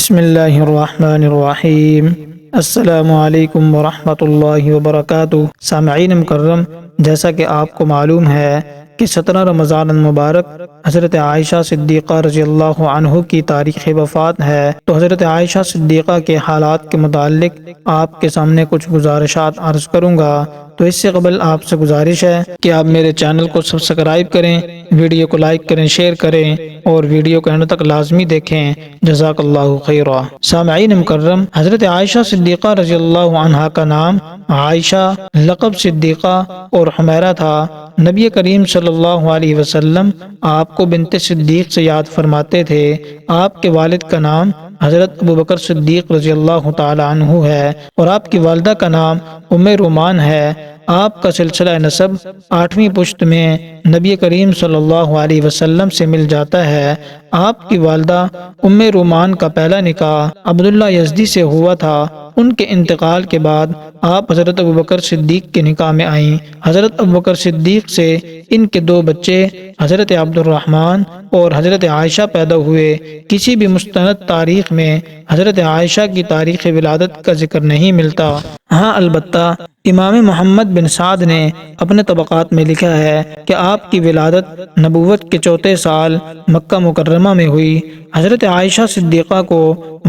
بسم اللہ الرحمن الرحیم۔ السلام علیکم ورحمۃ اللہ وبرکاتہ۔ سامعین مکرم، جیسا کہ آپ کو معلوم ہے کہ 17 رمضان المبارک حضرت عائشہ صدیقہ رضی اللہ عنہ کی تاریخ وفات ہے، تو حضرت عائشہ صدیقہ کے حالات کے متعلق آپ کے سامنے کچھ گزارشات عرض کروں گا۔ تو اس سے قبل آپ سے گزارش ہے کہ آپ میرے چینل کو سبسکرائب کریں، ویڈیو کو لائک کریں، شیئر کریں اور ویڈیو کو اینڈ تک لازمی دیکھیں۔ جزاک اللہ خیرا۔ سامعین مکرم، حضرت عائشہ صدیقہ رضی اللہ عنہا کا نام عائشہ، لقب صدیقہ اور حمیرہ تھا۔ نبی کریم صلی اللہ علیہ وسلم آپ کو بنت صدیق سے یاد فرماتے تھے۔ آپ کے والد کا نام حضرت ابوبکر صدیق رضی اللہ تعالی عنہ ہے اور آپ کی والدہ کا نام ام رومان ہے۔ آپ کا سلسلہ نسب 8ویں پشت میں نبی کریم صلی اللہ علیہ وسلم سے مل جاتا ہے۔ آپ کی والدہ ام رومان کا پہلا نکاح عبداللہ یزدی سے ہوا تھا۔ ان کے انتقال کے بعد آپ حضرت ابوبکر صدیق کے نکاح میں آئیں۔ حضرت ابوبکر صدیق سے ان کے 2 بچے حضرت عبد الرحمن اور حضرت عائشہ پیدا ہوئے۔ کسی بھی مستند تاریخ میں حضرت عائشہ کی تاریخ ولادت کا ذکر نہیں ملتا۔ ہاں البتہ امام محمد بن سعد نے اپنے طبقات میں لکھا ہے کہ آپ کی ولادت نبوت کے 4 سال مکہ مکرمہ میں ہوئی۔ حضرت عائشہ صدیقہ کو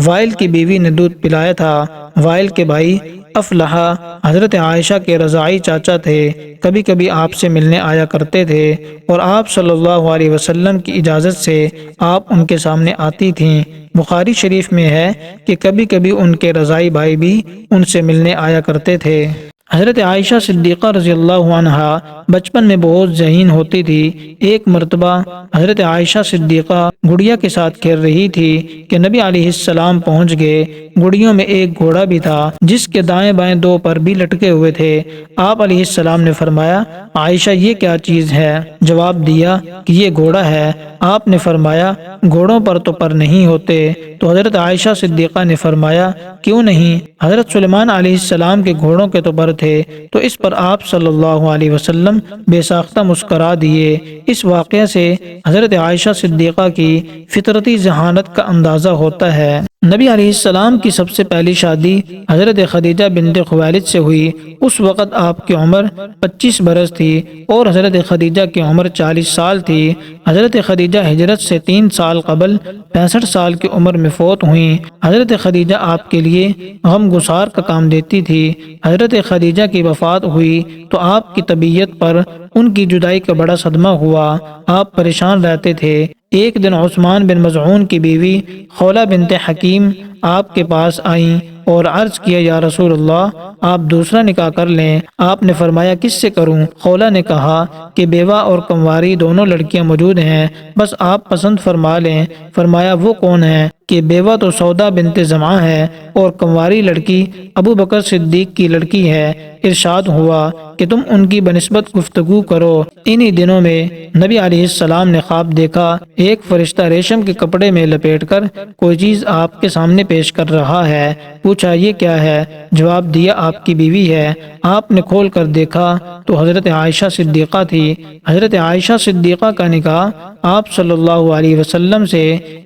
وائل کی بیوی نے دودھ پلایا تھا۔ وائل کے بھائی افلحہ حضرت عائشہ کے رضاعی چاچا تھے۔ کبھی کبھی آپ سے ملنے آیا کرتے تھے اور آپ صلی اللہ علیہ وسلم کی اجازت سے آپ ان کے سامنے آتی تھیں۔ بخاری شریف میں ہے کہ کبھی کبھی ان کے رضاعی بھائی بھی ان سے ملنے آیا کرتے تھے۔ حضرت عائشہ صدیقہ رضی اللہ عنہا بچپن میں بہت ذہین ہوتی تھی۔ ایک مرتبہ حضرت عائشہ صدیقہ گڑیا کے ساتھ کھیل رہی تھی کہ نبی علیہ السلام پہنچ گئے۔ گڑیوں میں ایک گھوڑا بھی تھا جس کے دائیں بائیں 2 پر بھی لٹکے ہوئے تھے۔ آپ علیہ السلام نے فرمایا، عائشہ یہ کیا چیز ہے؟ جواب دیا کہ یہ گھوڑا ہے۔ آپ نے فرمایا، گھوڑوں پر تو پر نہیں ہوتے۔ تو حضرت عائشہ صدیقہ نے فرمایا، کیوں نہیں؟ حضرت سلیمان علیہ السلام کے گھوڑوں کے تو پر تھے۔ تو اس پر آپ صلی اللہ علیہ وسلم بے ساختہ مسکرا دیے۔ اس واقعے سے حضرت عائشہ صدیقہ کی فطرتی ذہانت کا اندازہ ہوتا ہے۔ نبی علیہ السلام کی سب سے پہلی شادی حضرت خدیجہ بنت خویلد سے ہوئی۔ اس وقت آپ کی عمر 25 برس تھی اور حضرت خدیجہ کی عمر 40 سال تھی۔ حضرت خدیجہ ہجرت سے 3 سال قبل 65 سال کی عمر میں فوت ہوئیں۔ حضرت خدیجہ آپ کے لیے غم گسار کا کام دیتی تھی۔ حضرت خدیجہ کی وفات ہوئی تو آپ کی طبیعت پر ان کی جدائی کا بڑا صدمہ ہوا۔ آپ پریشان رہتے تھے۔ ایک دن عثمان بن مظعون کی بیوی خولہ بنت حکیم آپ کے پاس آئیں اور عرض کیا، یا رسول اللہ، آپ دوسرا نکاح کر لیں۔ آپ نے فرمایا، کس سے کروں؟ خولہ نے کہا کہ بیوہ اور کنواری دونوں لڑکیاں موجود ہیں، بس آپ پسند فرما لیں۔ فرمایا، وہ کون ہے؟ کہ بیوہ تو سودا بنت زمعہ ہے اور کنواری لڑکی ابو بکر صدیق کی لڑکی ہے۔ ارشاد ہوا کہ تم ان کی بنسبت گفتگو کرو۔ انہی دنوں میں نبی علیہ السلام نے خواب دیکھا، ایک فرشتہ ریشم کے کپڑے میں لپیٹ کر کوئی چیز آپ کے سامنے پیش کر رہا ہے۔ پوچھا، یہ کیا ہے؟ جواب دیا، آپ کی بیوی ہے۔ آپ نے کھول کر دیکھا تو حضرت عائشہ صدیقہ تھی۔ حضرت عائشہ صدیقہ کا نکاح آپ صلی اللہ علیہ وسلم سے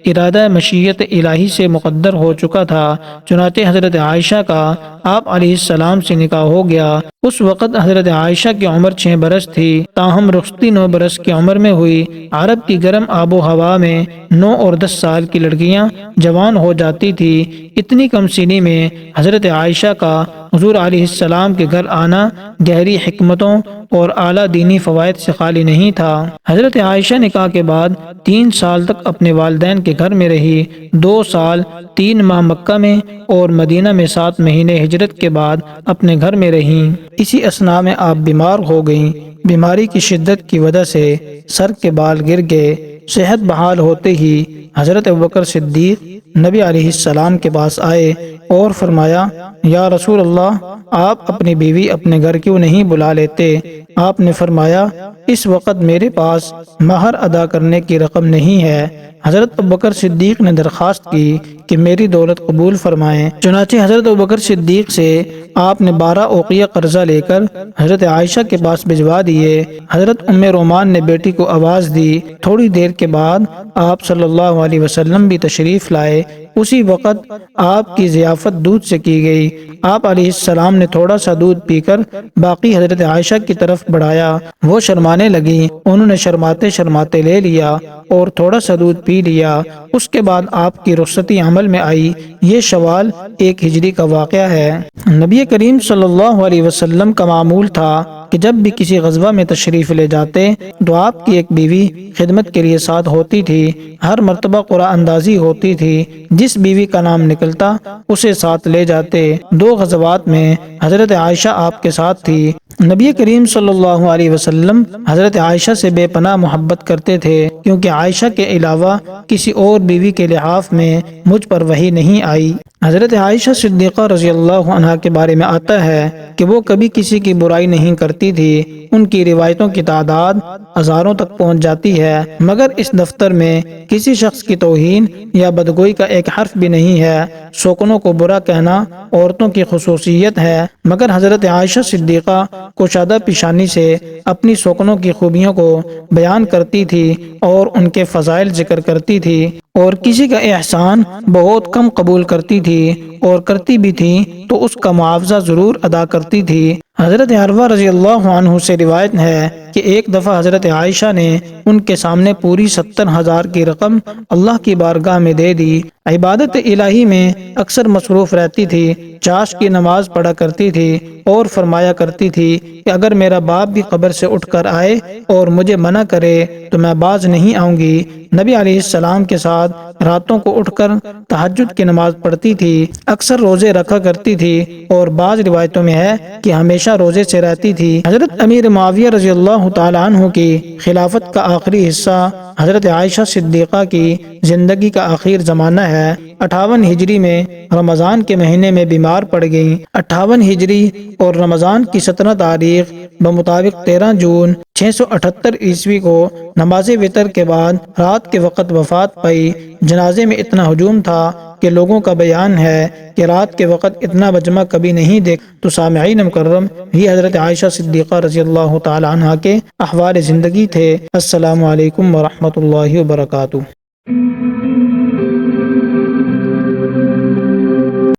ارادہ مشیت الہی سے مقدر ہو چکا تھا۔ چنانچہ حضرت عائشہ کا آپ علیہ السلام سے نکاح ہو گیا۔ اس وقت حضرت عائشہ کی عمر 6 برس تھی، تاہم رخصتی 9 برس کی عمر میں ہوئی۔ عرب کی گرم آب و ہوا میں 9 اور 10 سال کی لڑکیاں جوان ہو جاتی تھی۔ اتنی کم سنی میں حضرت عائشہ کا حضور علیہ السلام کے گھر آنا گہری حکمتوں اور اعلیٰ دینی فوائد سے خالی نہیں تھا۔ حضرت عائشہ نکاح کے بعد 3 سال تک اپنے والدین کے گھر میں رہی۔ 2 سال 3 ماہ مکہ میں اور مدینہ میں 7 مہینے ہجرت کے بعد اپنے گھر میں رہیں۔ اسی اثناء میں آپ بیمار ہو گئیں۔ بیماری کی شدت کی وجہ سے سر کے بال گر گئے۔ صحت بحال ہوتے ہی حضرت ابوبکر صدیق نبی علیہ السلام کے پاس آئے اور فرمایا، یا رسول اللہ، آپ اپنی بیوی اپنے گھر کیوں نہیں بلا لیتے؟ آپ نے فرمایا، اس وقت میرے پاس مہر ادا کرنے کی رقم نہیں ہے۔ حضرت ابوبکر صدیق نے درخواست کی کہ میری دولت قبول فرمائیں۔ چنانچہ حضرت ابوبکر صدیق سے آپ نے 12 اوقیہ قرضہ لے کر حضرت عائشہ کے پاس بھجوا دیے۔ حضرت ام رومان نے بیٹی کو آواز دی۔ تھوڑی دیر کے بعد آپ صلی اللہ علیہ وسلم بھی تشریف لائے۔ اسی وقت آپ کی ضیافت دودھ سے کی گئی۔ آپ علیہ السلام نے تھوڑا سا دودھ پی کر باقی حضرت عائشہ کی طرف بڑھایا۔ وہ شرمانے لگیں، انہوں نے شرماتے شرماتے لے لیا اور تھوڑا سا دودھ پی لیا۔ اس کے بعد آپ کی رخصتی عمل میں آئی۔ یہ شوال 1 ہجری کا واقعہ ہے۔ نبی کریم صلی اللہ علیہ وسلم کا معمول تھا کہ جب بھی کسی غزوہ میں تشریف لے جاتے تو آپ کی ایک بیوی خدمت کے لیے ساتھ ہوتی تھی۔ ہر مرتبہ قرآن اندازی ہوتی تھی، جس بیوی کا نام نکلتا اسے ساتھ لے جاتے۔ 2 غزوات میں حضرت عائشہ آپ کے ساتھ تھی۔ نبی کریم صلی اللہ علیہ وسلم حضرت عائشہ سے بے پناہ محبت کرتے تھے، کیونکہ عائشہ کے علاوہ کسی اور بیوی کے لحاف میں مجھ پر وحی نہیں آئی۔ حضرت عائشہ صدیقہ رضی اللہ عنہا کے بارے میں آتا ہے کہ وہ کبھی کسی کی برائی نہیں کرتی تھی۔ ان کی روایتوں کی تعداد ہزاروں تک پہنچ جاتی ہے، مگر اس دفتر میں کسی شخص کی توہین یا بدگوئی کا ایک حرف بھی نہیں ہے۔ سوکنوں کو برا کہنا عورتوں کی خصوصیت ہے، مگر حضرت عائشہ صدیقہ کشادہ پیشانی سے اپنی سوکنوں کی خوبیوں کو بیان کرتی تھی اور ان کے فضائل ذکر کرتی تھی، اور کسی کا احسان بہت کم قبول کرتی تھی، اور کرتی بھی تھی تو اس کا معاوضہ ضرور ادا کرتی تھی۔ حضرت عروہ رضی اللہ عنہ سے روایت ہے کہ ایک دفعہ حضرت عائشہ نے ان کے سامنے پوری 70,000 کی رقم اللہ کی بارگاہ میں دے دی۔ عبادت الہی میں اکثر مصروف رہتی تھی، چاش کی نماز پڑھا کرتی تھی اور فرمایا کرتی تھی کہ اگر میرا باپ بھی قبر سے اٹھ کر آئے اور مجھے منع کرے تو میں باز نہیں آؤں گی۔ نبی علیہ السلام کے ساتھ راتوں کو اٹھ کر تہجد کی نماز پڑھتی تھی، اکثر روزے رکھا کرتی تھی، اور بعض روایتوں میں ہے کہ ہمیشہ روزے سے رہتی تھی۔ حضرت امیر معاویہ رضی اللہ تعالیٰ عنہ کی خلافت کا آخری حصہ حضرت عائشہ صدیقہ کی زندگی کا آخر زمانہ ہے۔ 58 ہجری میں رمضان کے مہینے میں بیمار پڑ گئیں۔ 58 ہجری اور رمضان کی 17 تاریخ بمطابق 13 جون 678 عیسوی کو نماز وتر کے بعد رات کے وقت وفات پائی۔ جنازے میں اتنا ہجوم تھا کہ لوگوں کا بیان ہے کہ رات کے وقت اتنا مجمع کبھی نہیں دیکھا۔ تو سامعین مکرم، یہ حضرت عائشہ صدیقہ رضی اللہ تعالی عنہا کے احوال زندگی تھے۔ السلام علیکم ورحمۃ اللہ وبرکاتہ۔